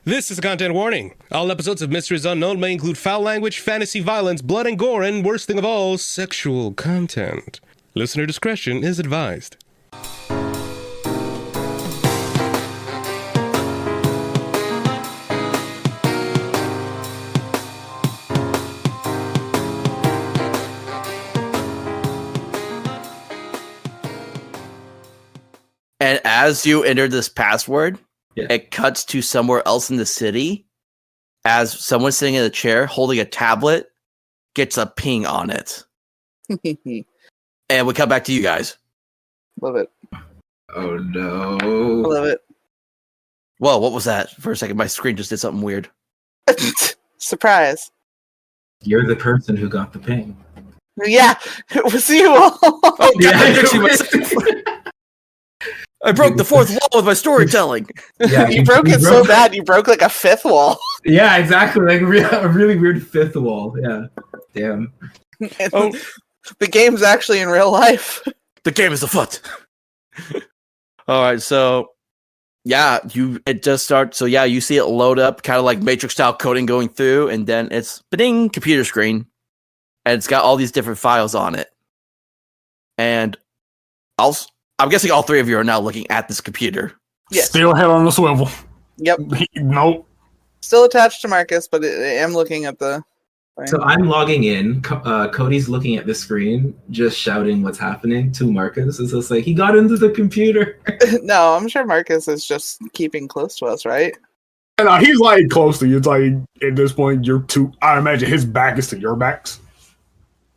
This is a content warning. All episodes of Mysteries Unknown may include foul language, fantasy violence, blood and gore, and worst thing of all, sexual content. Listener discretion is advised. And as you enter this password, it cuts to somewhere else in the city as someone sitting in a chair holding a tablet gets a ping on it. And we come back to you guys. Love it. Oh no. Love it. Whoa, what was that? For a second, my screen just did something weird. Surprise. You're the person who got the ping. Yeah, it was you all. Oh, God, I did you myself. I broke the fourth wall with my storytelling. Yeah, You broke it so bad, you broke like a fifth wall. Yeah, exactly. Like a really weird fifth wall. Yeah. Damn. Oh. The game's actually in real life. The game is afoot. All right, so it just starts. So you see it load up, kind of like Matrix style coding going through, and then it's ding, computer screen, and it's got all these different files on it. And I'm guessing all three of you are now looking at this computer. Yes. Still head on the swivel. Yep. Nope. Still attached to Marcus, but I am looking at the. So I'm logging in. Cody's looking at the screen, just shouting what's happening to Marcus. It's just like, he got into the computer. No, I'm sure Marcus is just keeping close to us, right? And he's like close to you. It's like at this point, you're two. I imagine his back is to your backs.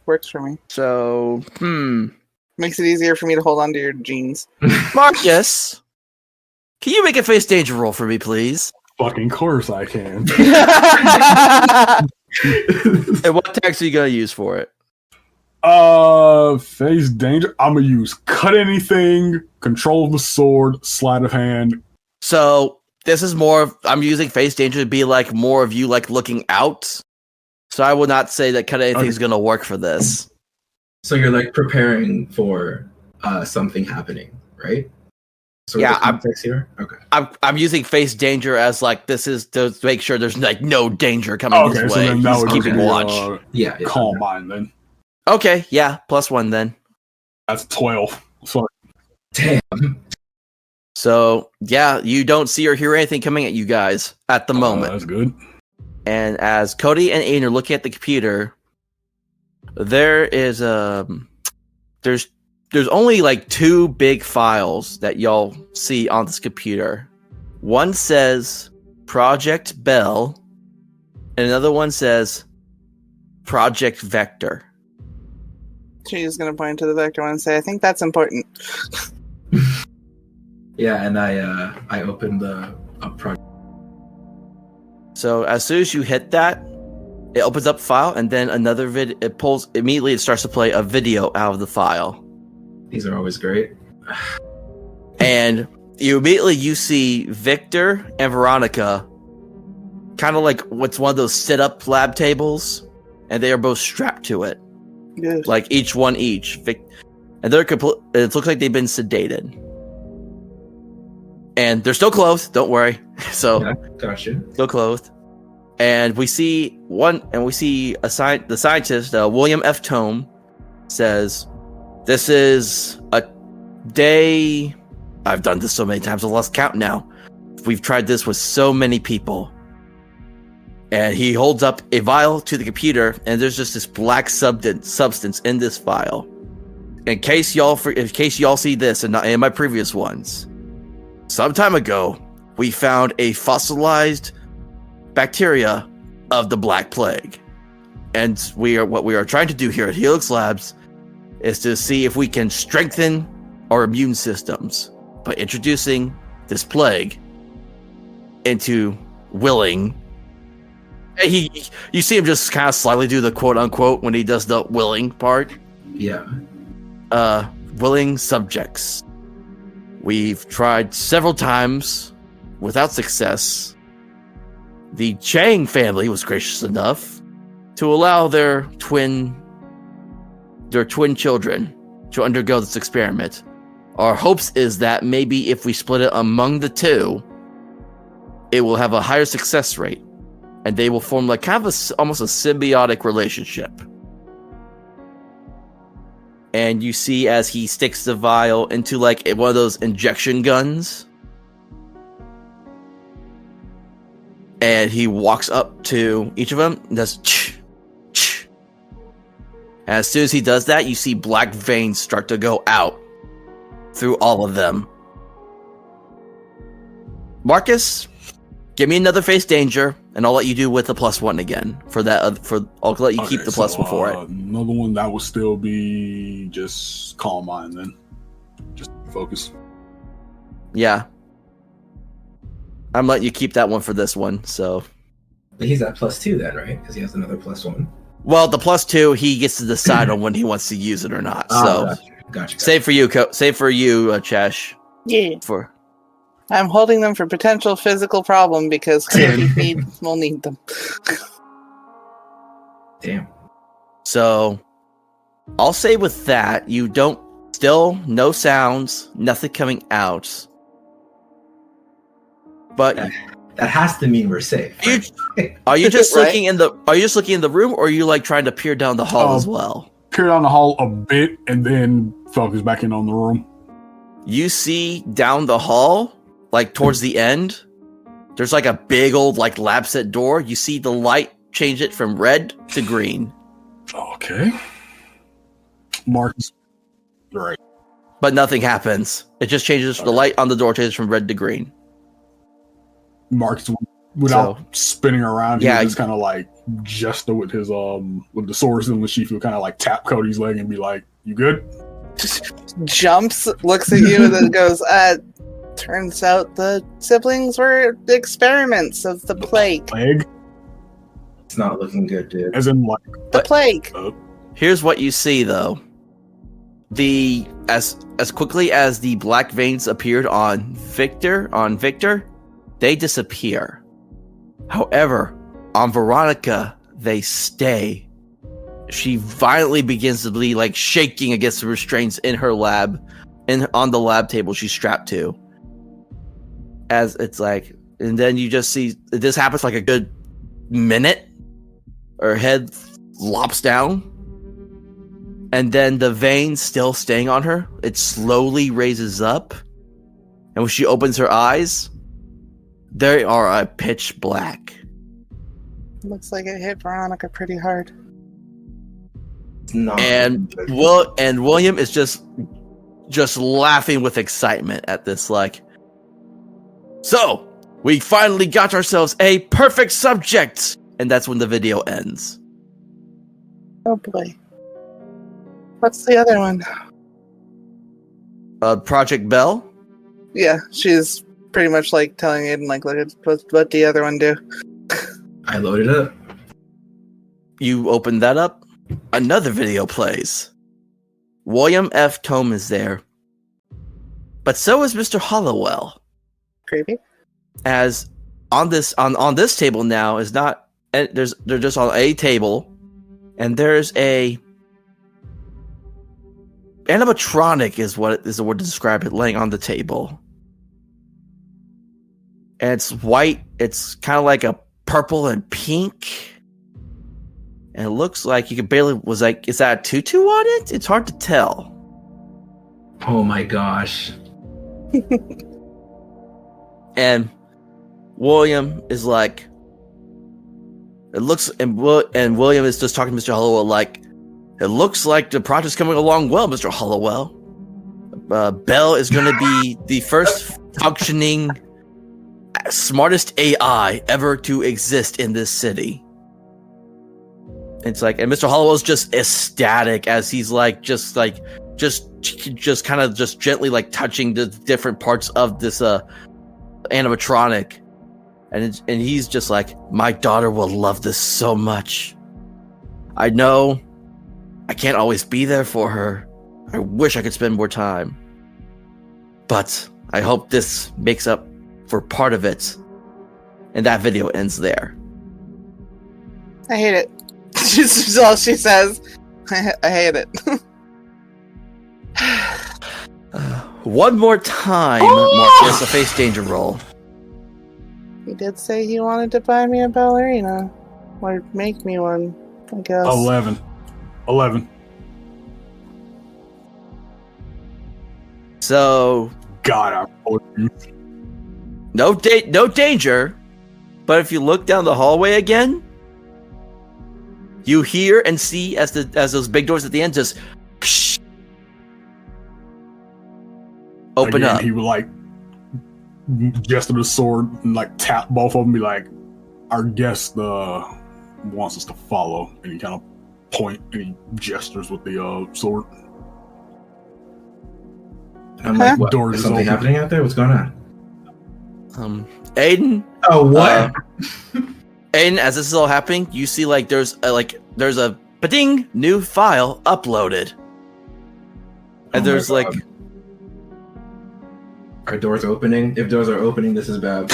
Works for me. So, Makes it easier for me to hold on to your jeans. Marcus, can you make a face danger roll for me, please? Fucking course I can. And what text are you gonna use for it? Face danger. I'm gonna use cut anything, control of the sword, sleight of hand. So this is I'm using face danger to be like more of you like looking out. So I will not say that cut anything is gonna work for this. So you're like preparing for something happening, right? So context here. Okay. I'm using face danger as like this is to make sure there's like no danger coming this way. Then that would keeping watch. Calm mind then. Okay, yeah, +1 then. That's 12. Sorry. Damn. So you don't see or hear anything coming at you guys at the moment. That's good. And as Cody and Aidan are looking at the computer, there is there's only like two big files that y'all see on this computer. One says Project Bell, and another one says Project Vector. She's going to point to the Vector one and say, I think that's important. Yeah, and I opened the project. So as soon as you hit that, it opens up a file, and then another it starts to play a video out of the file. These are always great. And you see Victor and Veronica kind of like what's one of those sit-up lab tables, and they are both strapped to it. Yes. Like each. And they're it looks like they've been sedated. And they're still clothed, don't worry. So Yeah, gotcha. still clothed. And we see the scientist, William F. Tome, says, "This is a day. I've done this so many times, I've lost count now. We've tried this with so many people." And he holds up a vial to the computer, and there's just this black substance in this vial. In case y'all see this, and not in my previous ones, some time ago, we found a fossilized bacteria of the Black Plague. And what we are trying to do here at Helix Labs is to see if we can strengthen our immune systems by introducing this plague into willing. You see him just kind of slightly do the quote unquote when he does the willing part. Yeah. Willing subjects. We've tried several times without success. The Chang family was gracious enough to allow their twin children to undergo this experiment. Our hopes is that maybe if we split it among the two, it will have a higher success rate, and they will form like kind of almost a symbiotic relationship. And you see as he sticks the vial into like one of those injection guns, and he walks up to each of them and does ch. And as soon as he does that, you see black veins start to go out through all of them. Marcus, give me another face danger, and I'll let you do with the +1 again for that. I'll let you keep the +1 for it. Another one that will still be just calm mind then, just focus. Yeah, I'm letting you keep that one for this one. So, But he's at +2 then, right? Because he has another +1. well, the +2 he gets to decide on when he wants to use it or not. So, Gotcha. save for you, Chesh. Yeah. For I'm holding them for potential physical problem because we'll need them. Damn. so, I'll say with that you don't. Still, no sounds, nothing coming out. But That has to mean we're safe. are you just Right? looking in the? Are you just looking in the room, or are you like trying to peer down the hall as well? Peer down the hall a bit and then focus back in on the room. You see down the hall, like towards the end, there's like a big old like lab set door. You see the light change it from red to green, Okay. Marcus. Right. but nothing happens. It just changes. The light on the door changes from red to green. Marcus, without spinning around, Yeah, he just kind of like gesture with his with the swords in the sheath. He'll kind of like tap Cody's leg and be like, "You good?" Jumps, looks at you, and then goes, turns out the siblings were experiments of the plague. Leg, It's not looking good, dude. as in like. The plague. Here's what you see though. As quickly as the black veins appeared on Victor, they disappear. However, on Veronica, they stay. She violently begins to be like shaking against the restraints in her lab, on the lab table she's strapped to. As it's like, and then you just see this happens like a good minute. Her head lops down. And then the vein still staying on her, it slowly raises up. And when she opens her eyes, they are a pitch black. Looks like it hit Veronica pretty hard. It's not And looking good. William is just laughing with excitement at this, like, so we finally got ourselves a perfect subject. And that's when the video ends. Oh boy. What's the other one? Project Bell. Yeah, she's pretty much like telling Aidan, like, look at what the other one do. I loaded up. You open that up, another video plays. William F. Tome is there, but so is Mr. Hollowell. Creepy. As on this table now is not. They're just on a table, and there's a animatronic is the word to describe it, laying on the table. And it's white. It's kind of like a purple and pink. And it looks like you could barely is that a tutu on it? It's hard to tell. Oh my gosh. And William is like, it looks, and William is just talking to Mr. Hollowell like, it looks like the project's coming along well, Mr. Hollowell. Bell is going to be the first functioning, smartest AI ever to exist in this city. It's like, and Mr. Hollowell's just ecstatic as he's like, just kind of just gently like touching the different parts of this animatronic. And he's just like, my daughter will love this so much. I know I can't always be there for her. I wish I could spend more time. But I hope this makes up for part of it. And that video ends there. I hate it. That's all she says. I hate it. One more time, Marcus, a face danger roll. He did say he wanted to buy me a ballerina. Or make me one, I guess. 11. So God, I told you. no danger. But if you look down the hallway again, you hear and see as those big doors at the end just open Again, up. He would like gesture the sword and like tap both of them, be like, "Our guest wants us to follow," and he kind of point and he gestures with the sword. I'm like, what? Doors Is is something open. happening out there? What's going on? Aidan, Oh, what? Aidan, as this is all happening, you see there's a ba-ding new file uploaded, and Oh there's my God. Are doors opening? If doors are opening, this is bad.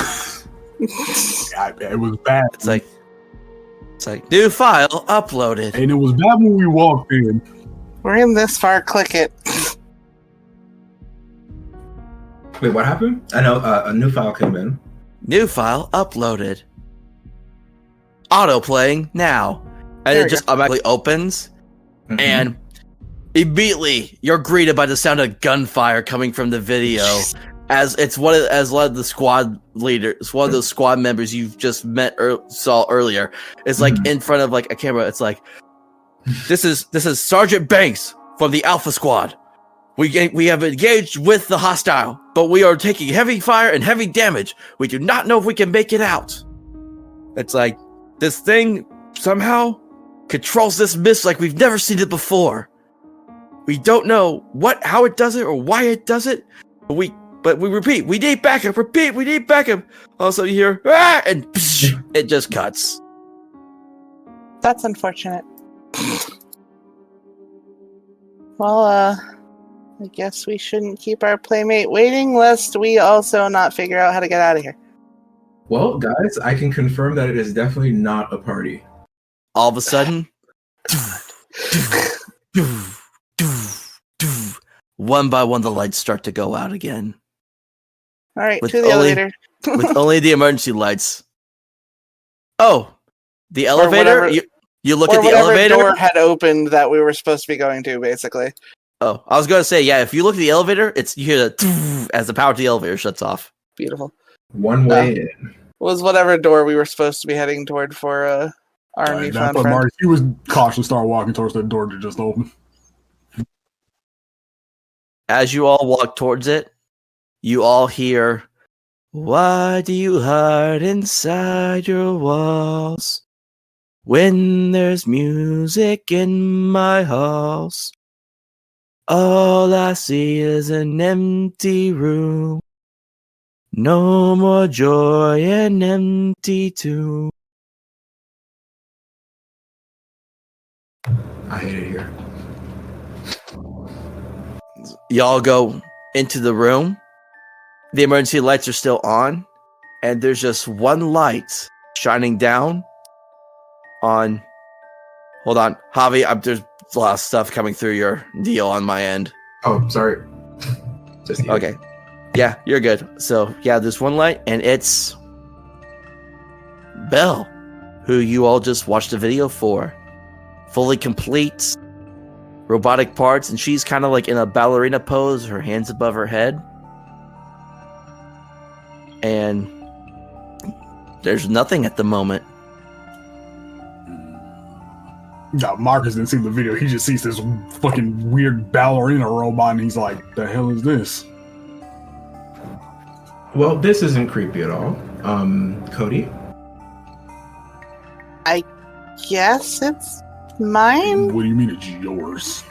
It was bad. it's like new file uploaded. And it was bad when we walked in. We're in this far, click it. Wait, what happened? I know a new file came in. New file uploaded. Auto playing now, and There it we just automatically opens. Mhm. And immediately you're greeted by the sound of gunfire coming from the video, as one of the squad leaders, one of those squad members you've just saw earlier, is in front of a camera. It's like, this is Sergeant Banks from the Alpha Squad. We have engaged with the hostile, but we are taking heavy fire and heavy damage. We do not know if we can make it out. It's like this thing somehow controls this mist like we've never seen it before. We don't know how it does it or why it does it, but we repeat, we need backup. Repeat, we need backup. Also, you hear and it just cuts. That's unfortunate. Well, I guess we shouldn't keep our playmate waiting, lest we also not figure out how to get out of here. Well, guys, I can confirm that it is definitely not a party. All of a sudden, one by one, the lights start to go out again. All right, With to the only- elevator. With only the emergency lights. Oh, the elevator? whatever- You look Or at the whatever elevator? door had opened that we were supposed to be going to, basically. Oh, I was going to say, yeah, if you look at the elevator, you hear the as the power to the elevator shuts off. Beautiful. One way in. Was whatever door we were supposed to be heading toward for our That's newfound what friend. Mark, he was cautious, started walking towards that door that just opened. As you all walk towards it, you all hear, "Why do you hide inside your walls when there's music in my halls? All I see is an empty room. No more joy, an empty tomb." I hate it here. Y'all go into the room. The emergency lights are still on, and there's just one light shining down on. Hold on, Javi. There's a lot of stuff coming through your deal on my end. Oh, sorry. Just you. Okay, yeah, you're good. So yeah, there's one light, and it's Belle, who you all just watched a video for, fully complete, robotic parts, and she's kind of in a ballerina pose, her hands above her head. And there's nothing at the moment. No, Marcus didn't see the video. He just sees this fucking weird ballerina robot, and he's like, "The hell is this?" Well, this isn't creepy at all. Cody? Yes, it's mine. What do you mean it's yours?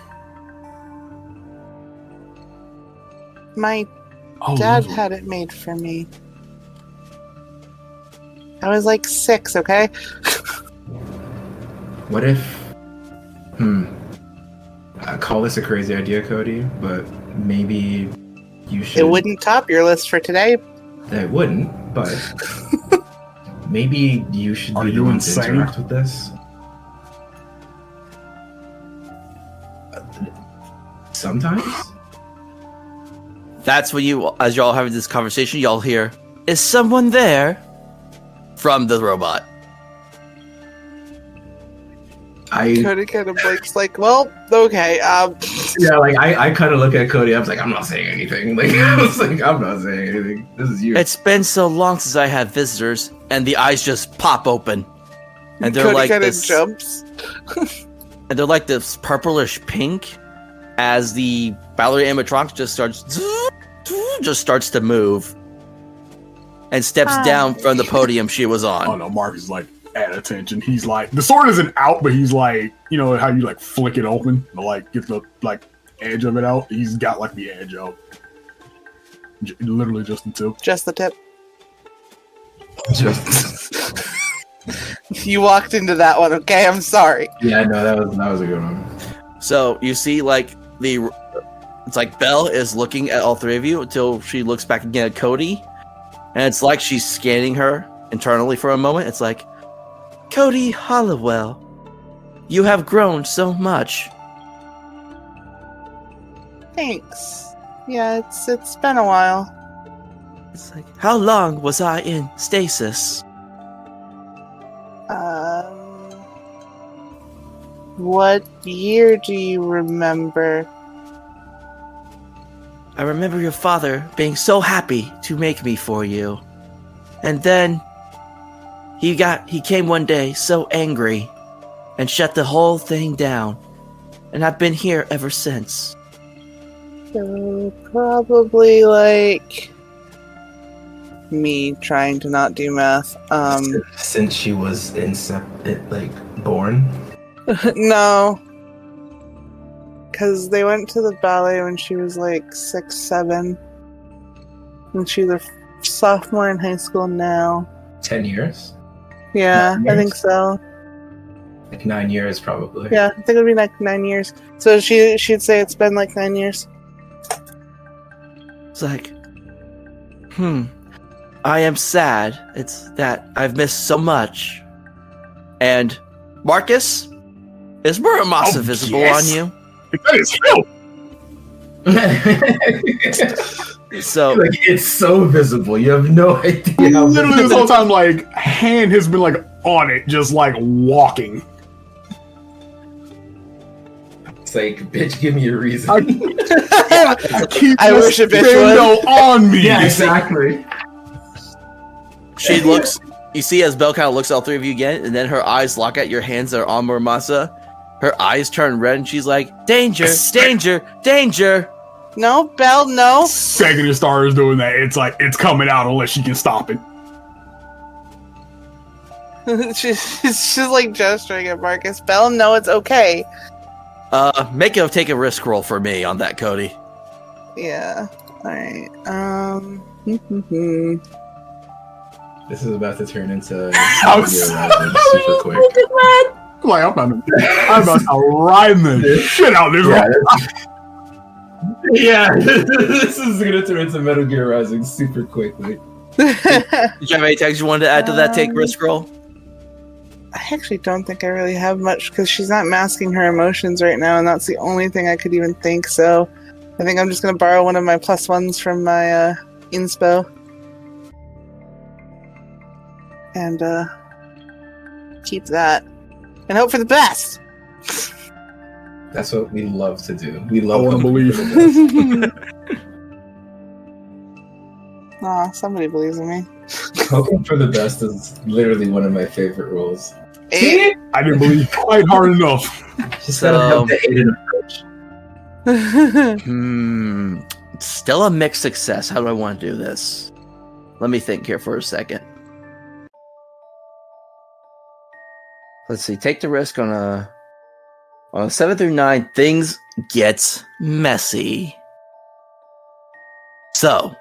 My Oh, dad those were- had it made for me. I was like 6, okay? What if... I call this a crazy idea, Cody, but maybe you should... It wouldn't top your list for today. It wouldn't, but... maybe you should Are be the you one to insane? interact with this. Sometimes? That's when you, as y'all having this conversation, y'all hear, "Is someone there?" from the robot. Cody kind of blinks like, well, okay. Yeah, like I kind of look at Cody. I was like, I'm not saying anything. Like I was like, I'm not saying anything. This is you. It's been so long since I had visitors, and the eyes just pop open, and they're Cody like kind of this. jumps. And they're like this purplish pink, as the ballerina animatronic just starts to move, and steps down from the podium she was on. Oh no, Mark is like at attention. He's like, the sword isn't out, but he's like, you know how you like flick it open to like get the like edge of it out. He's got like the edge out. Literally just the tip. Just the tip. Just You walked into that one, okay? I'm sorry. yeah, no, that was a good one. So you see, like it's like Belle is looking at all three of you until she looks back again at Cody, and it's like she's scanning her internally for a moment. It's like, Cody Hollowell, you have grown so much. Thanks. Yeah, it's been a while. It's like, how long was I in stasis? What year do you remember? I remember your father being so happy to make me for you. And then he came one day so angry and shut the whole thing down. And I've been here ever since. So probably like me trying to not do math. Since she was born. No. Because they went to the ballet when she was like 6, 7. And she's a sophomore in high school now. 10 years? Yeah, 9 I years? think so. Like 9 years, probably. Yeah, I think it would be like 9 years. So she'd say it's been like 9 years. It's like, I am sad. It's that I've missed so much. And Marcus, is Muramasa visible yes. on you? That is him! So like it's so visible. You have no idea how Literally this whole time, like, hand has been like on it, just like walking. It's like, bitch, give me a reason. Keep I this wish a bitch Nintendo on me. yeah, exactly. she looks, you see as Belle kind of looks at all three of you again, and then her eyes lock at your hands that are on Muramasa. Her eyes turn red, and she's like, danger, danger, danger. No, Belle, no. Second it starts doing that, it's like it's coming out unless she can stop it. she's like gesturing at Marcus. Belle, no, it's okay. Take a risk roll for me on that, Cody. Yeah. Alright. This is about to turn into I'm super quick. Like I'm about to ride the shit out of this. Yeah, this is gonna turn into Metal Gear Rising super quickly. Did you have any text you wanted to add to that take risk roll? I actually don't think I really have much because she's not masking her emotions right now, and that's the only thing I could even think. So I think I'm just going to borrow one of my +1s from my inspo and keep that and hope for the best. That's what we love to do. We I love want to believe. Aw, somebody believes in me. Hoping for the best is literally one of my favorite roles. Eight. I didn't believe quite hard enough. Just gotta have the Aidan approach. Still a mixed success. How do I want to do this? Let me think here for a second. Let's see. Take the risk on a 7 through 9. Things get messy. So,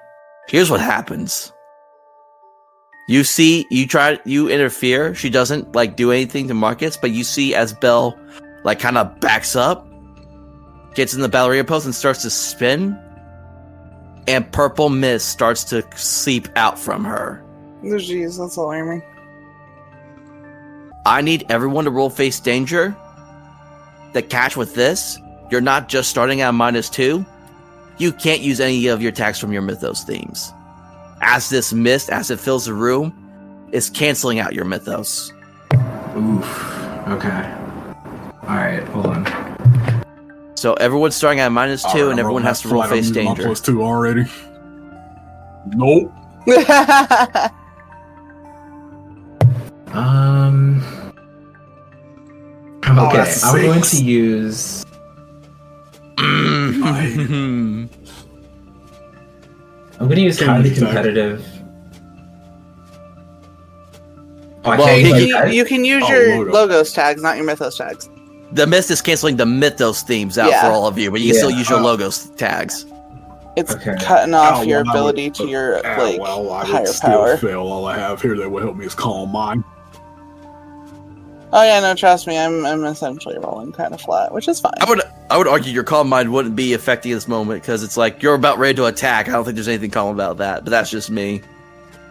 here's what happens. You see, you interfere. She doesn't like do anything to Marcus, but you see as Belle like kind of backs up, gets in the ballerina pose and starts to spin, and purple mist starts to seep out from her. Oh, jeez, that's alarming. I need everyone to roll face danger. The catch with this, you're not just starting at -2. You can't use any of your attacks from your Mythos themes. As this mist, as it fills the room, is canceling out your mythos. Oof. Okay. All right. Hold on. So everyone's starting at -2, and everyone has to roll face danger. +2 already. Nope. Okay, that's I'm going 6. to use. I'm going to use highly competitive. Oh, I Well, can't You can use Oh, your logo. logos tags, not your mythos tags. The mist is canceling the mythos themes out Yeah. for all of you, but you can still Yeah. use your logos tags. It's Okay. cutting off your well, I ability would- to your I higher would still power. fail. All I have here that will help me is Calm Mind. Oh yeah, no, trust me, I'm essentially rolling kind of flat, which is fine. I would argue your calm mind wouldn't be affecting this moment because it's like you're about ready to attack. I don't think there's anything calm about that, but that's just me.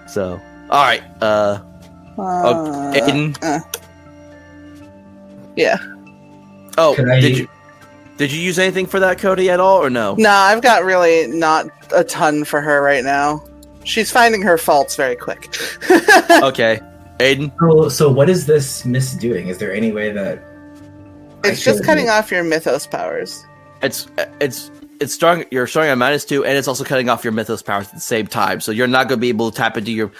So, all right, Aidan. Yeah. Oh, Can I- did you use anything for that, Cody, at all, or no? No, I've got really not a ton for her right now. She's finding her faults very quick. Okay, Aidan. So what is this mist doing? Is there any way that It's just cutting off your mythos powers. It's starting. You're starting at -2, and it's also cutting off your mythos powers at the same time. So you're not going to be able to tap into your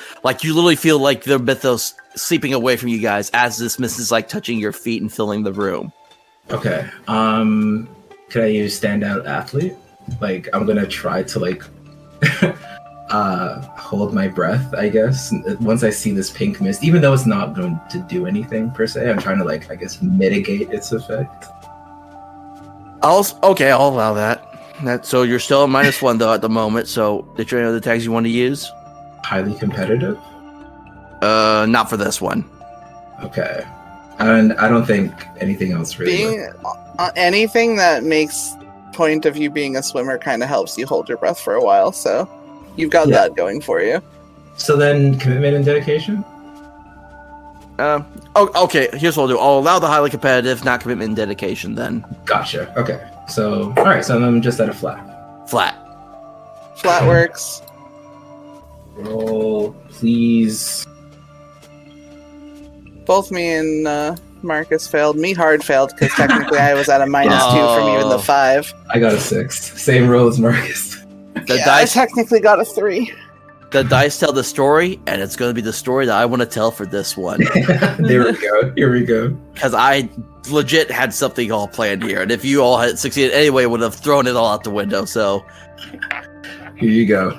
You literally feel like the mythos seeping away from you guys as this mist is like touching your feet and filling the room. Okay. Could I use standout athlete? Like, I'm gonna try to hold my breath, I guess. Once I see this pink mist, even though it's not going to do anything per se, I'm trying to mitigate its effect. I'll allow that. So you're still at -1 though at the moment. So did you have any other tags you want to use? Highly competitive. Not for this one. Okay. And I don't think anything else really. Being anything that makes point of you being a swimmer kind of helps you hold your breath for a while, so you've got Yeah. that going for you. So then, commitment and dedication. Okay. Here's what I'll do. I'll allow the highly competitive, not commitment and dedication. Then Gotcha. Okay. So all right. So I'm just at a flat. flat. Flat works. Roll, please. Both me and Marcus failed. Me hard failed because technically I was at a -2 from even the 5. I got a 6. Same roll as Marcus. The Yeah, dice. I technically got a 3. The dice tell the story, and it's going to be the story that I want to tell for this one. There we go. Here we go. Because I legit had something all planned here, and if you all had succeeded anyway, would have thrown it all out the window. So Here you go.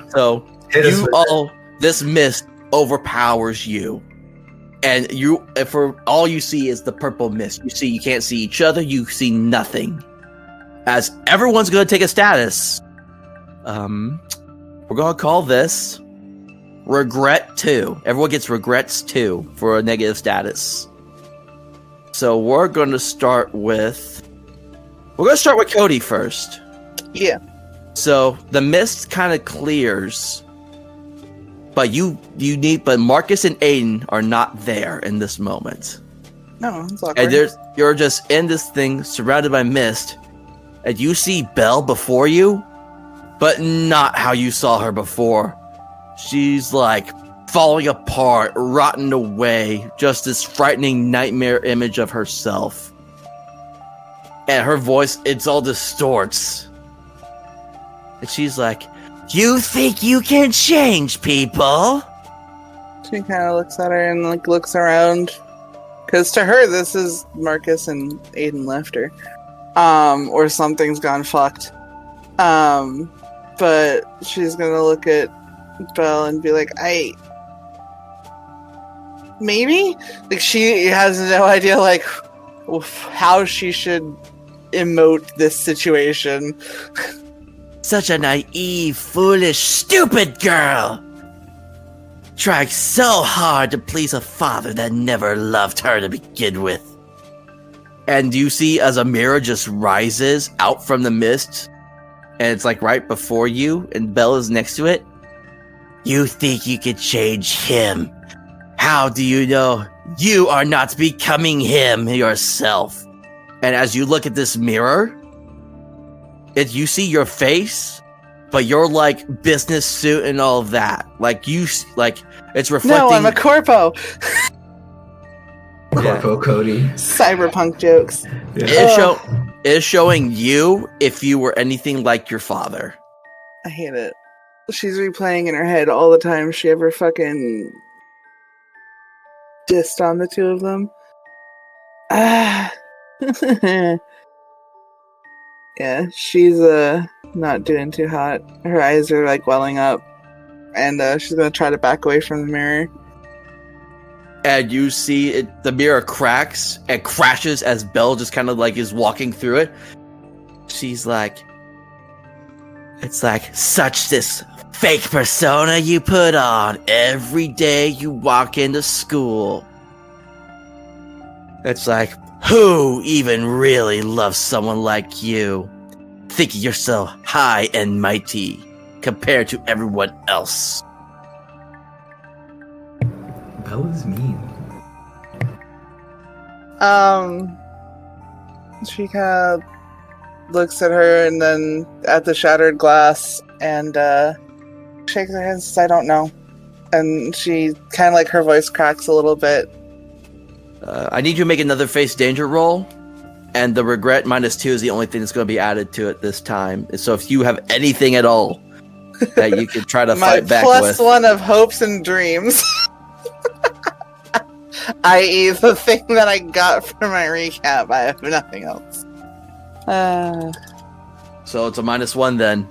Hit us you with all, this mist overpowers you, and for all you see is the purple mist. You can't see each other. You see nothing. As everyone's going to take a status. We're going to call this Regret 2. Everyone gets regrets 2 for a negative status. So we're going to start with Codi first. Yeah. So the mist kind of clears, but but Marcus and Aidan are not there in this moment. No, it's awkward. And you're just in this thing surrounded by mist, and you see Belle before you, but not how you saw her before. She's like falling apart, rotting away, just this frightening nightmare image of herself. And her voice, it's all distorts. And she's like, "You think you can change people?" She kind of looks at her and looks around, because to her this is Marcus and Aidan left her, or something's gone fucked. But she's gonna look at Belle and be like, maybe? Like, she has no idea, how she should emote this situation. Such a naive, foolish, stupid girl! Trying so hard to please a father that never loved her to begin with. And you see as a mirror just rises out from the mist, and it's right before you, and Bella's next to it. You think you could change him? How do you know you are not becoming him yourself? And as you look at this mirror, you see your face, but you're like business suit and all of that. Like it's reflecting. No, I'm a corpo. Corpo Cody. Cyberpunk jokes. Yeah. It is showing you if you were anything like your father. I hate it. She's replaying in her head all the time she ever fucking dissed on the two of them. Ah. Yeah, she's not doing too hot. Her eyes are like welling up, and she's gonna try to back away from the mirror. And you see it, the mirror cracks and crashes as Belle just kind of like is walking through it. She's like, it's like, such this fake persona you put on every day you walk into school. It's like, who even really loves someone like you? Thinking you're so high and mighty compared to everyone else. Bella's mean. She kind of looks at her and then at the shattered glass and shakes her head and says, I don't know. And she kind of like her voice cracks a little bit. I need you to make another face danger roll, and the regret -2 is the only thing that's going to be added to it this time. So if you have anything at all that you could try to fight back My with. +1 of hopes and dreams. I.e. the thing that I got for my recap. I have nothing else. So it's a -1 then.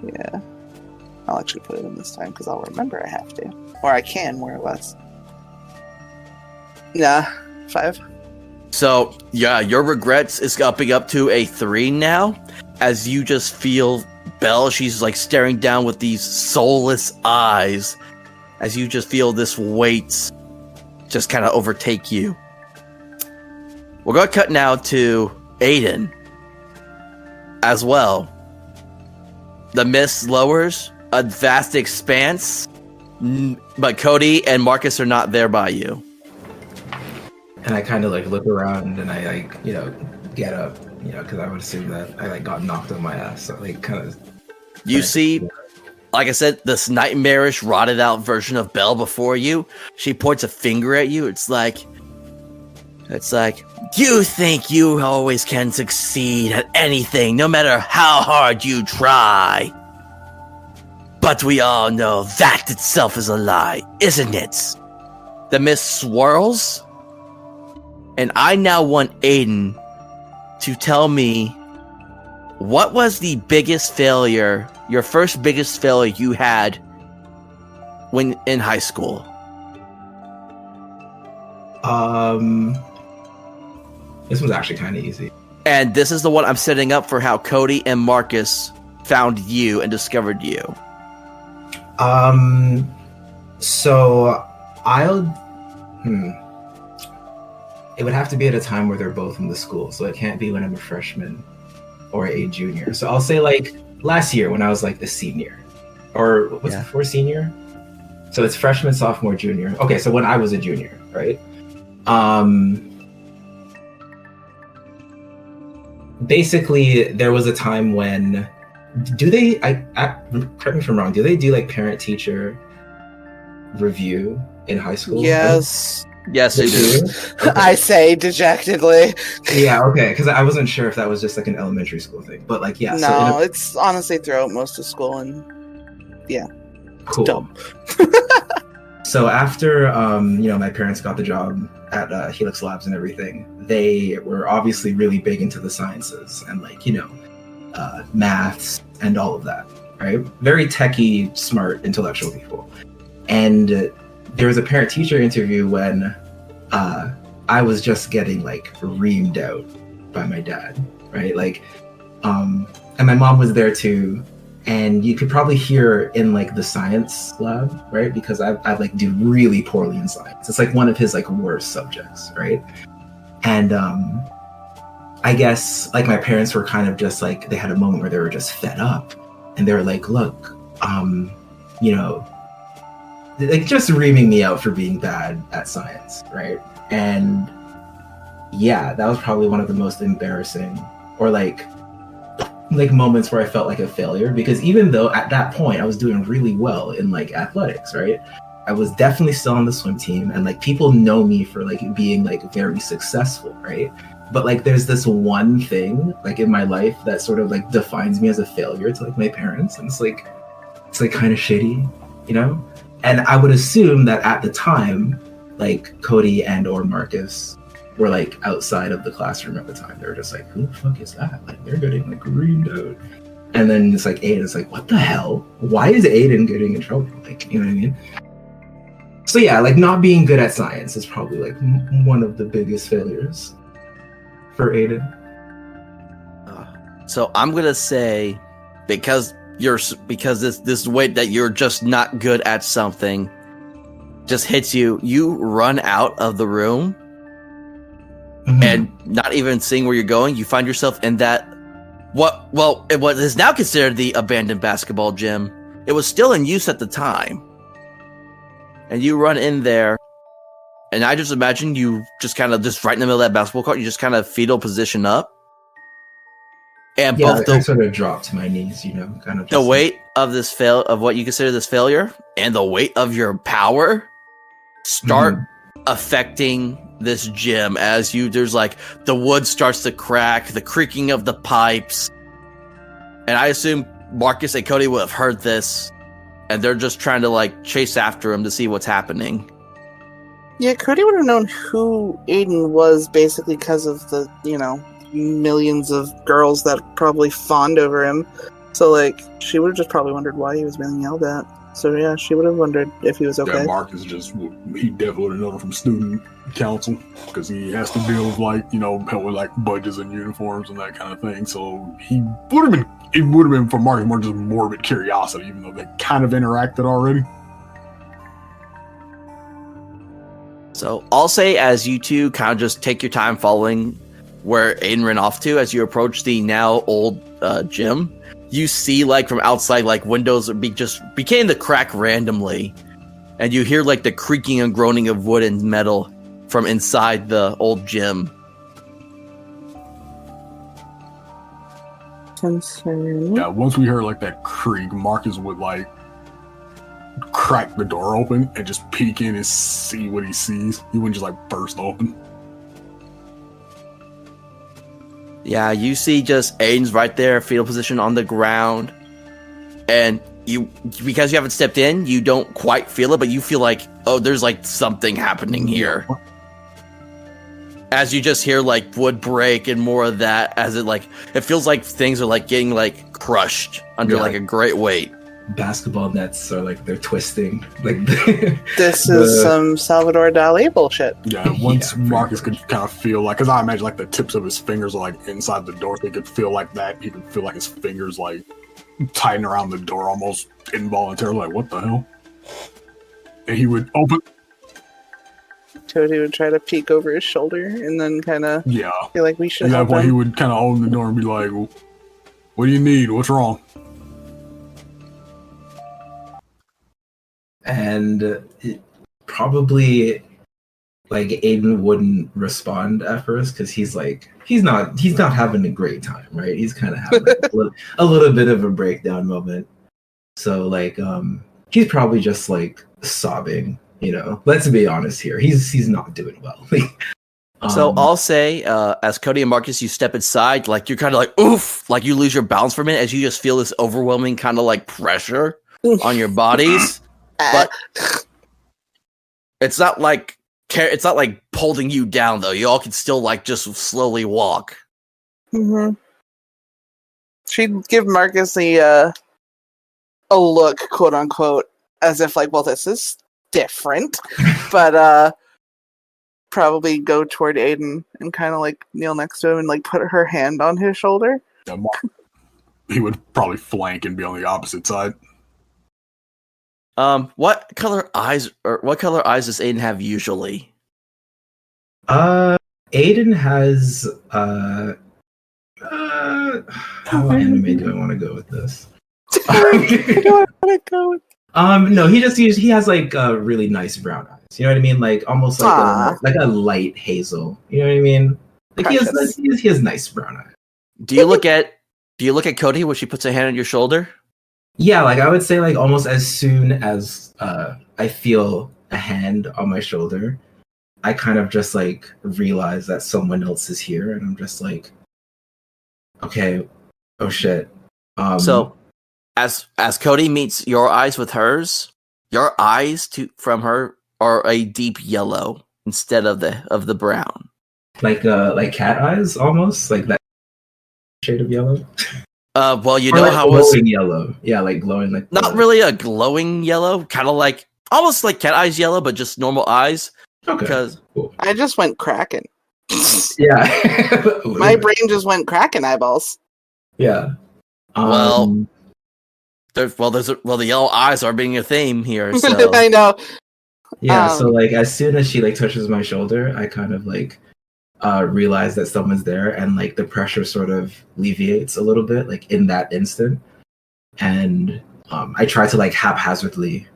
Yeah. I'll actually put it in this time because I'll remember I have to. Or I can, more or less. Nah, 5. So, yeah, your regrets is upping up to a 3 now, as you just feel Belle, she's like staring down with these soulless eyes, as you just feel this weight just kind of overtake you. We're going to cut now to Aidan as well. The mist lowers, a vast expanse, but Cody and Marcus are not there by you. And I kind of like look around and I like, get up, because I would assume that I like got knocked on my ass. So like kind of. You see, like I said, this nightmarish, rotted out version of Belle before you. She points a finger at you. It's like, you think you always can succeed at anything, no matter how hard you try. But we all know that itself is a lie, isn't it? The mist swirls. And I now want Aidan to tell me, what was the biggest failure, your first biggest failure you had when in high school? This was actually kind of easy. And this is the one I'm setting up for how Cody and Marcus found you and discovered you. So it would have to be at a time where they're both in the school, so it can't be when I'm a freshman or a junior. So I'll say like last year when I was like a senior, or what's it before senior? So it's freshman, sophomore, junior. Okay, so when I was a junior, right? Basically, there was a time when correct me if I'm wrong, do they do like parent-teacher review in high school? Yes. Yes, they do. Okay. I say dejectedly. Yeah, okay, because I wasn't sure if that was just like an elementary school thing, but like, yeah. No, it's honestly throughout most of school, and yeah, cool. Dumb. So after my parents got the job at Helix Labs and everything, they were obviously really big into the sciences and like maths and all of that, right? Very techie, smart, intellectual people. And there was a parent-teacher interview when I was just getting like reamed out by my dad, right? Like, and my mom was there too. And you could probably hear in like the science lab, right? Because I like do really poorly in science. It's like one of his like worst subjects, right? And I guess like my parents were kind of just like, they had a moment where they were just fed up, and they were like, look, like just reaming me out for being bad at science, right? And yeah, that was probably one of the most embarrassing, or like like moments where I felt like a failure, because even though at that point I was doing really well in like athletics, right? I was definitely still on the swim team, and like people know me for like being like very successful, right? But like there's this one thing like in my life that sort of like defines me as a failure to like my parents, and it's like kind of shitty, you know? And I would assume that at the time, like Codi and or Marcus were like outside of the classroom at the time. They were just like, who the fuck is that? Like they're getting like reamed out. And then it's like Aidan's like, what the hell? Why is Aidan getting in trouble? Like, you know what I mean? So yeah, like not being good at science is probably like one of the biggest failures for Aidan. So I'm gonna say, because this weight that you're just not good at something just hits you, you run out of the room, and not even seeing where you're going, you find yourself in that what is now considered the abandoned basketball gym. It was still in use at the time. And you run in there, and I just imagine you just kind of just right in the middle of that basketball court, you just kind of fetal position up. And yeah, both I sort of dropped to my knees, you know, kind of the weight of this of what you consider this failure, and the weight of your power start affecting this gym as there's like the wood starts to crack, the creaking of the pipes. And I assume Marcus and Codi would have heard this, and they're just trying to like chase after him to see what's happening. Yeah, Cody would have known who Aidan was basically because of the, you know, millions of girls that probably fawned over him. So, like, she would have just probably wondered why he was being yelled at. So, yeah, she would have wondered if he was okay. Yeah, Marcus he definitely would have known from student council, because he has to deal with, like, you know, help with, like, budgets and uniforms and that kind of thing. So, it would have been for Marcus more just morbid curiosity, even though they kind of interacted already. So I'll say, as you two kind of just take your time following where Aidan ran off to, as you approach the now old gym, you see like from outside, like windows became to crack randomly, and you hear like the creaking and groaning of wood and metal from inside the old gym. Yeah, once we heard like that creak, Marcus would like crack the door open and just peek in and see what he sees. He wouldn't just like burst open. Yeah, you see just Aidan's right there, fetal position on the ground, and you, because you haven't stepped in, you don't quite feel it, but you feel like, oh, there's like something happening here. As you just hear like wood break and more of that, as it feels like things are like getting like crushed under like a great weight. Basketball nets are like they're twisting. Like this is some Salvador Dali bullshit. Yeah, once Marcus could kind of feel like, because I imagine like the tips of his fingers are like inside the door, so he could feel like that. He could feel like his fingers like tighten around the door almost involuntarily. Like, what the hell? And he would open. Cody would try to peek over his shoulder and then kind of feel like we should. At help that point, him. he would kind of open the door and be like, "What do you need? What's wrong?" And it probably like Aidan wouldn't respond at first because he's not having a great time, right? He's kind of having a little bit of a breakdown moment. So like he's probably just like sobbing, you know. Let's be honest here. He's not doing well. So I'll say, as Cody and Marcus, you step inside, like you're kind of like, oof, like you lose your balance for a minute as you just feel this overwhelming kind of like pressure on your bodies. But it's not like holding you down though. You all can still like just slowly walk. Mm-hmm. She'd give Marcus a look, quote unquote, as if like, well, this is different, but probably go toward Aidan and kind of like kneel next to him and like put her hand on his shoulder. Yeah, he would probably flank and be on the opposite side. What color eyes does Aidan have usually? Aidan has how anime do I want to go with this? No, he has like really nice brown eyes. You know what I mean? Like almost like a light hazel. You know what I mean? Like he has nice brown eyes. Do you look at Do you look at Cody when she puts a hand on your shoulder? Yeah, like I would say like almost as soon as I feel a hand on my shoulder, I kind of just like realize that someone else is here, and I'm just like, okay, oh shit. So as Cody meets your eyes with hers, your eyes from her are a deep yellow instead of the brown. like cat eyes almost, like that shade of yellow. Well, you Or know like how glowing yellow. Yeah, like glowing like not really a glowing yellow, kind of like almost like cat eyes yellow, but just normal eyes. Okay. Because Cool. I just went cracking. Yeah. My brain just went cracking eyeballs. Yeah. Well, the yellow eyes are being a theme here. So I know. Yeah, so Um, like as soon as she like touches my shoulder, I kind of like realize that someone's there, and like the pressure sort of alleviates a little bit, like in that instant. And I try to like haphazardly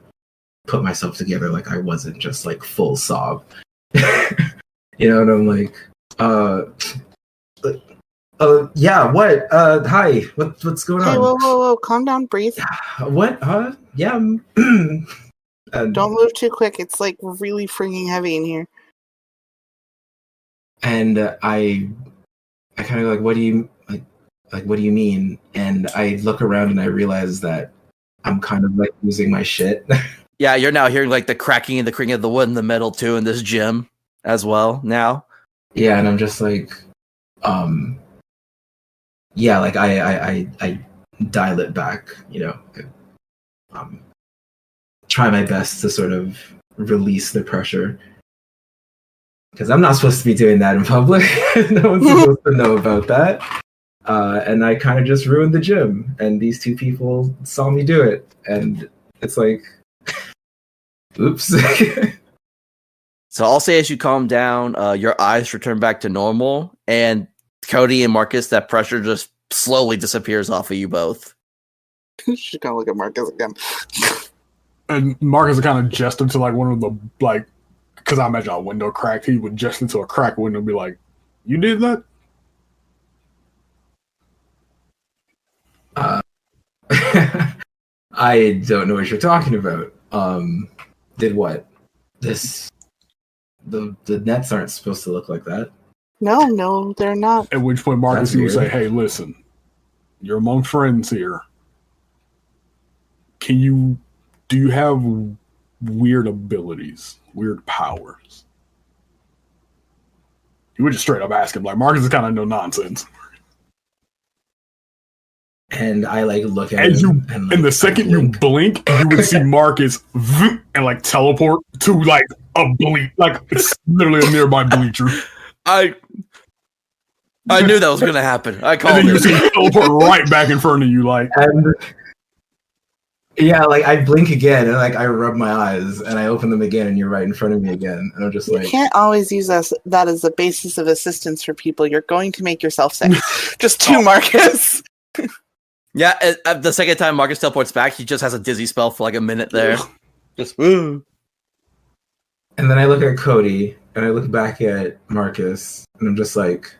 put myself together, like I wasn't just like full sob. You know, and I'm like, yeah, what? Hi, what's going hey, on? whoa, calm down, breathe. What? Yeah. And, Don't move too quick. It's like really freaking heavy in here. and I kind of like, what do you like? What do you mean? And I look around and I realize that I'm kind of like losing my shit. yeah, you're now hearing like the cracking and the creaking of the wood and the metal too in this gym as well now. Yeah, and I'm just like, yeah, like I dial it back, you know, try my best to sort of release the pressure, because I'm not supposed to be doing that in public. No one's supposed to know about that. And I kind of just ruined the gym, and these two people saw me do it, and it's like, oops. So I'll say as you calm down, your eyes return back to normal, and Cody and Marcus, that pressure just slowly disappears off of you both. She's gonna look at Marcus again. And Marcus kind of gesture to like one of the like, because I imagine a window cracked. He would gesture to a cracked window and be like, "You did that?" I don't know what you're talking about. Did what? The nets aren't supposed to look like that. No, they're not. At which point Marcus That's he would say, weird. "Hey, listen, you're among friends here. Do you have weird abilities, weird powers?" You would just straight up ask him. Like Marcus is kind of no nonsense. And I like look at And him, and like, the second you blink, you would see Marcus and like teleport to like a bleach, like it's literally a nearby bleacher. I knew that was gonna happen. I And called then you it. see him teleport right back in front of you, like. and yeah, like I blink again, and like I rub my eyes, and I open them again, and you're right in front of me again, and I'm just You like, can't always use that as the basis of assistance for people. You're going to make yourself sick. Just to Marcus. Yeah, the second time Marcus teleports back, he just has a dizzy spell for like a minute there. Just woo. and then I look at Cody, and I look back at Marcus, and I'm just like,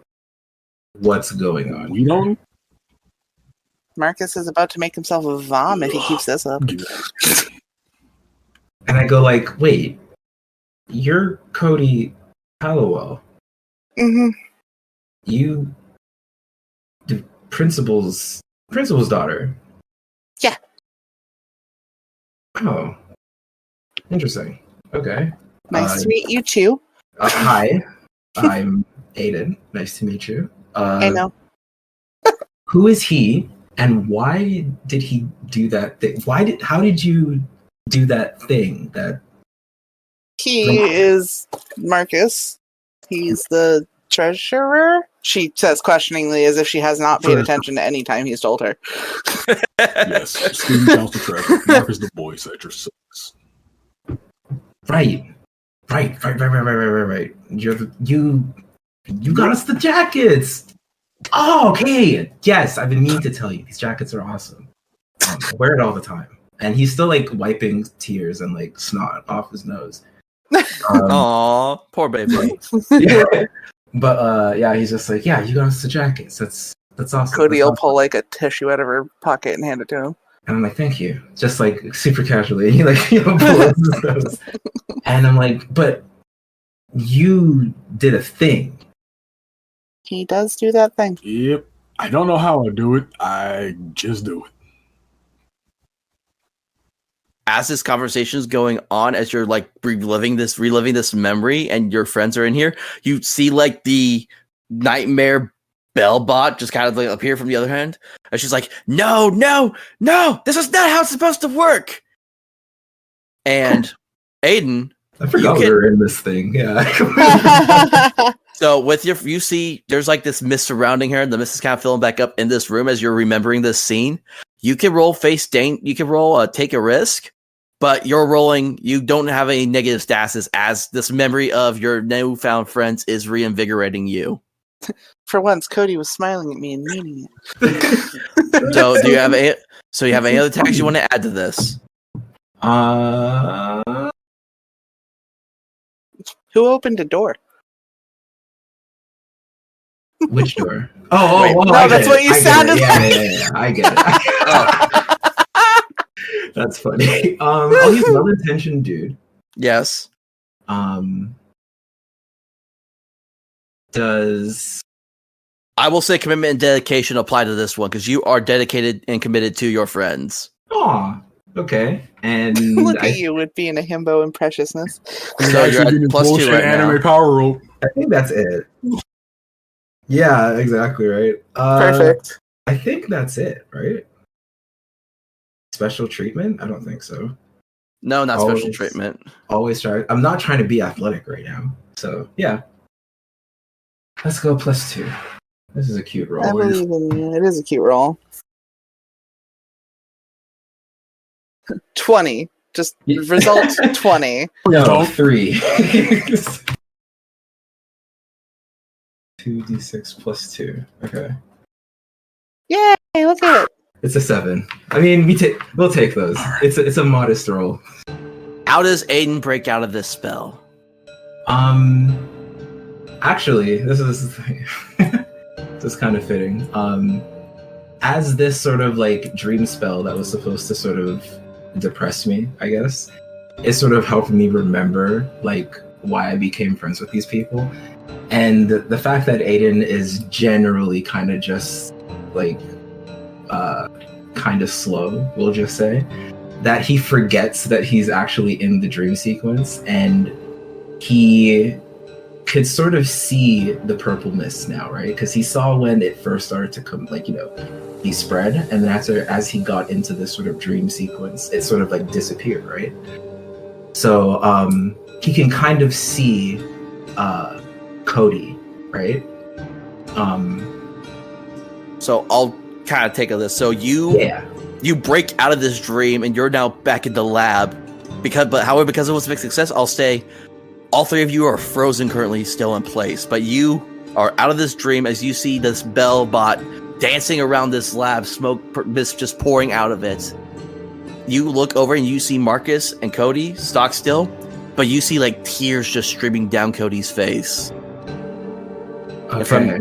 what's going on? We don't. Marcus is about to make himself a vom if he keeps this up. And I go like, wait, you're Cody Hallowell. Mm-hmm. You, the principal's daughter. Yeah. Oh, interesting. Okay. Nice to meet you too. Hi, I'm Aidan. Nice to meet you. I know. Who is he, and why did he do that thing? How did you do that thing? That He is Marcus. He's the treasurer. She says questioningly, as if she has not paid attention to any time he's told her. Yes, student council treasurer. Marcus the voice at your service. right. You got us the jackets. Oh, okay. Yes, I've been meaning to tell you. These jackets are awesome. I wear it all the time. And he's still like wiping tears and like snot off his nose. Aw, poor baby. Yeah. But yeah, he's just like, yeah, you got us the jackets. That's That's awesome. Cody That's will awesome. pull like a tissue out of her pocket and hand it to him. And I'm like, thank you. Just like super casually. He like, pull up his nose. And I'm like, but you did a thing. He does do that thing. Yep. I don't know how I do it. I just do it. As this conversation is going on, as you're like reliving this memory, and your friends are in here, you see like the nightmare Bellbot just kind of like appear from the other end, and she's like, "No, this is not how it's supposed to work." And Aidan, I forgot we were in this thing. Yeah. so with you see there's like this mist surrounding her, and the mist is kind of filling back up in this room as you're remembering this scene. You can roll take a risk, but you're rolling. You don't have any negative statuses as this memory of your newfound friends is reinvigorating you. For once, Cody was smiling at me and meaning it. So do you have any other tags you want to add to this? Who opened a door? Which door? Wait. No, that's what you sounded like. Yeah. I get it. That's funny. I'll use well-intentioned dude. Yes. Does I will say commitment and dedication apply to this one because you are dedicated and committed to your friends. okay. And Look at you with being a himbo and preciousness. So you're at +2 right anime now. power rope. I think that's it. Yeah, exactly right. Perfect. I think that's it, right? Special treatment? I don't think so. No, not Always. special treatment. Always try. I'm not trying to be athletic right now. So, yeah. Let's go +2. This is a cute roll. I believe in you. It is a cute roll. 20. Just result 20. No, 3. 2d6 +2. Okay. Yay! Look at it. It's a 7. I mean, we'll take those. Right. It's a modest roll. How does Aidan break out of this spell? Actually, this is this is kind of fitting. As this sort of like dream spell that was supposed to sort of depress me, I guess, it sort of helped me remember like why I became friends with these people, and the fact that Aidan is generally kind of just like kind of slow, we'll just say, that he forgets that he's actually in the dream sequence, and he could sort of see the purple mist now, right? Because he saw when it first started to come, like, be spread, and then as he got into this sort of dream sequence, it sort of like disappeared, right? So he can kind of see Codi, right? So I'll kind of take a this. So you break out of this dream, and you're now back in the lab. Because it was a big success, I'll say all three of you are frozen currently, still in place. But you are out of this dream as you see this bell bot dancing around this lab, smoke mist just pouring out of it. You look over and you see Marcus and Codi stock still, but you see like tears just streaming down Cody's face. Okay.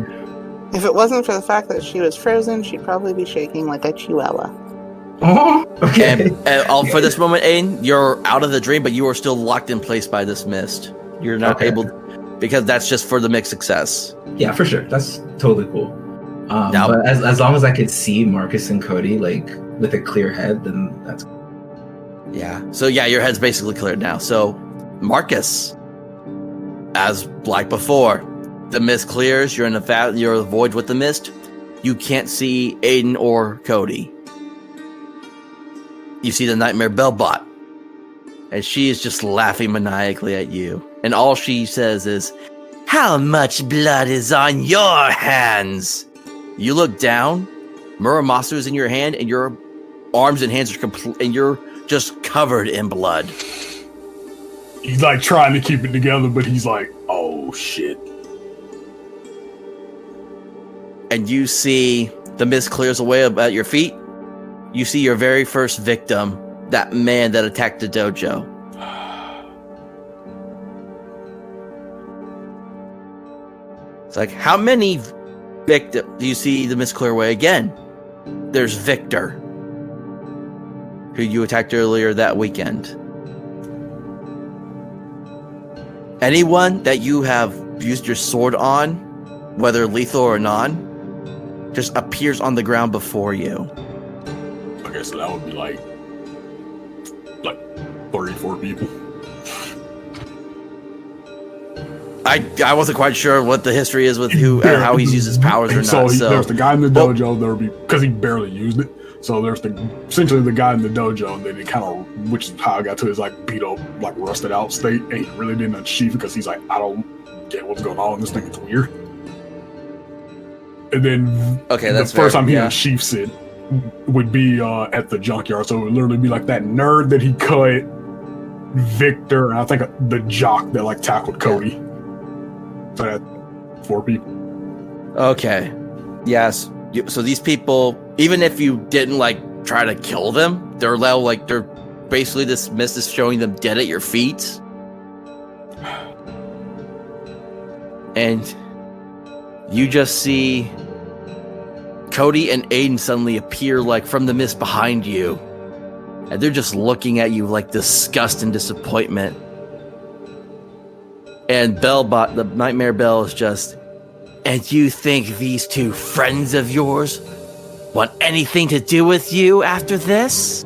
If it wasn't for the fact that she was frozen, she'd probably be shaking like a chihuahua. Oh, okay. And for this moment, Aidan, you're out of the dream, but you are still locked in place by this mist. You're not able, because that's just for the mixed success. Yeah, for sure. That's totally cool. Now, but as long as I could see Marcus and Codi like with a clear head, then that's yeah. So yeah, your head's basically cleared now. So Marcus, as like before, the mist clears. You're in you're a void with the mist. You can't see Aidan or Codi. You see the Nightmare Bellbot, and she is just laughing maniacally at you. And all she says is, "How much blood is on your hands?" You look down, Muramasu is in your hand, and your arms and hands are and you're just covered in blood. He's like trying to keep it together, but he's like, oh shit. And you see the mist clears away at your feet. You see your very first victim, that man that attacked the dojo. It's like, how many Victor, you see the Miss Clearway again. There's Victor, who you attacked earlier that weekend. Anyone that you have used your sword on, whether lethal or non, just appears on the ground before you. Okay, so that would be like 34 people. I wasn't quite sure what the history is with who and how he's used his powers or not. So there's the guy in the dojo. There would be, because he barely used it. So there's essentially the guy in the dojo, and then it kind of, which is how I got to his like beat up, like rusted out state, and he really didn't unsheath because he's like, I don't get what's going on. This thing is weird. And then the first time he unsheaths it would be at the junkyard. So it would literally be like that nerd that he cut, Victor, and I think the jock that like tackled Cody. So I had 4 people. Okay. Yes. So these people, even if you didn't like try to kill them, they're basically dismissed as showing them dead at your feet. And you just see Codi and Aidan suddenly appear like from the mist behind you. And they're just looking at you like disgust and disappointment. And Bellbot, the Nightmare Bell, is just, and you think these 2 friends of yours want anything to do with you after this?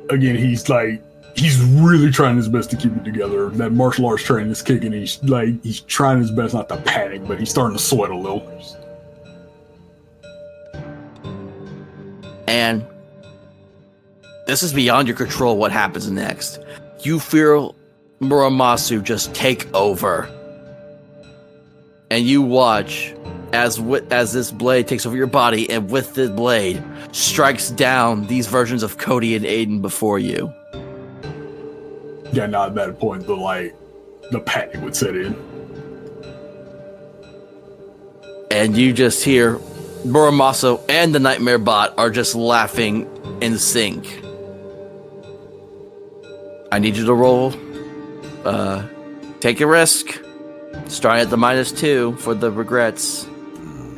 Again, he's really trying his best to keep it together. That martial arts training is kicking. He's trying his best not to panic, but he's starting to sweat a little. And this is beyond your control what happens next. You feel Muramasu just take over. And you watch as this blade takes over your body, and with the blade strikes down these versions of Codi and Aidan before you. Yeah, now at that point, the panic would set in. And you just hear Muramasu and the Nightmare Bot are just laughing in sync. I need you to roll. Take a risk. Starting at the -2 for the regrets.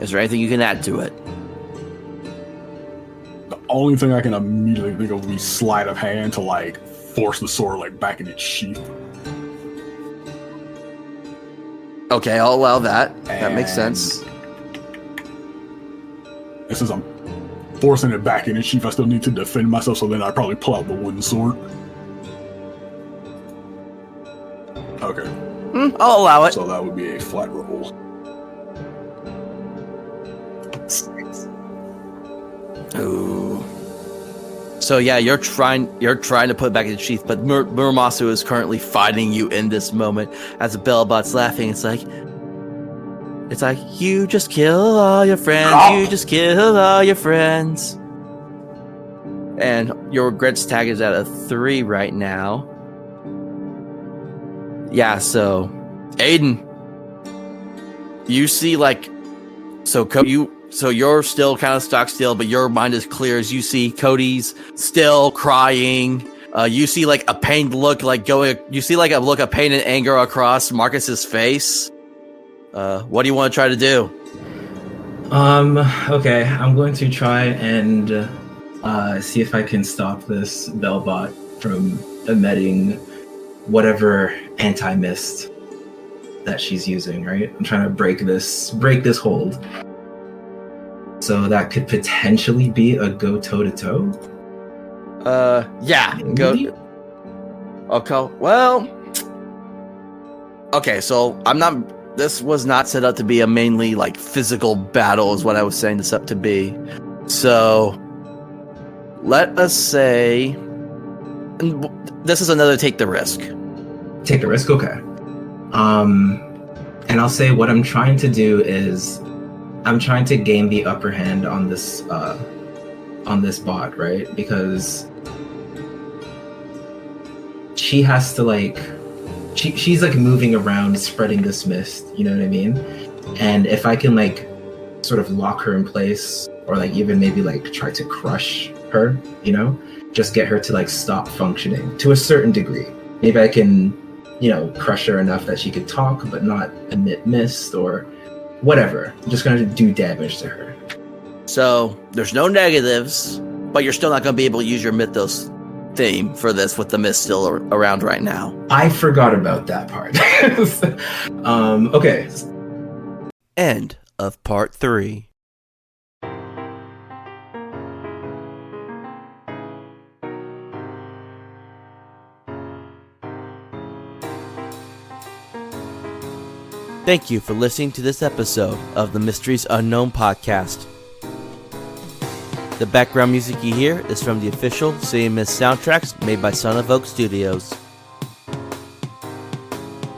Is there anything you can add to it? The only thing I can immediately think of would be sleight of hand to force the sword back in its sheath. Okay, I'll allow that. That makes sense. Since I'm forcing it back in its sheath, I still need to defend myself, so then I'd probably pull out the wooden sword. Okay. I'll allow it. So that would be a flat roll. Ooh. So yeah, you're trying to put it back in the sheath, but Muramasu is currently fighting you in this moment. As the Bellbot's laughing, it's like you just kill all your friends. You just kill all your friends. And your regrets tag is at a 3 right now. Yeah, so Aidan, you see so you're still kind of stock still, but your mind is clear as you see Cody's still crying. You see a pained look you see a look of pain and anger across Marcus's face. What do you want to try to do? Okay, I'm going to try and see if I can stop this Bellbot from emitting whatever anti-mist that she's using, right? I'm trying to break this hold. So that could potentially be a go toe-to-toe? Yeah. Maybe? Go. Okay, well... Okay, so this was not set up to be a mainly, physical battle is what I was setting this up to be. So, let us say... This is another take the risk. Take the risk? Okay. And I'll say what I'm trying to do is I'm trying to gain the upper hand on this bot, right? Because she has to she's moving around spreading this mist, you know what I mean? And if I can sort of lock her in place or even maybe try to crush her, you know, just get her to stop functioning to a certain degree. Maybe I can crush her enough that she could talk but not emit mist or whatever. I'm just gonna do damage to her. So there's no negatives, but you're still not going to be able to use your Mythos theme for this with the mist still around right now. I forgot about that part. Okay. End of part 3. Thank you for listening to this episode of the Mysteries Unknown podcast. The background music you hear is from the official City of Mist soundtracks made by Son of Oak Studios.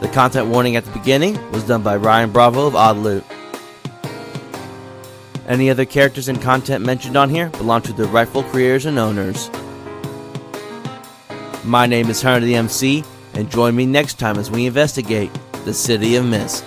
The content warning at the beginning was done by Ryan Bravo of Odd Loot. Any other characters and content mentioned on here belong to the rightful creators and owners. My name is Hunter the MC, and join me next time as we investigate the City of Mist.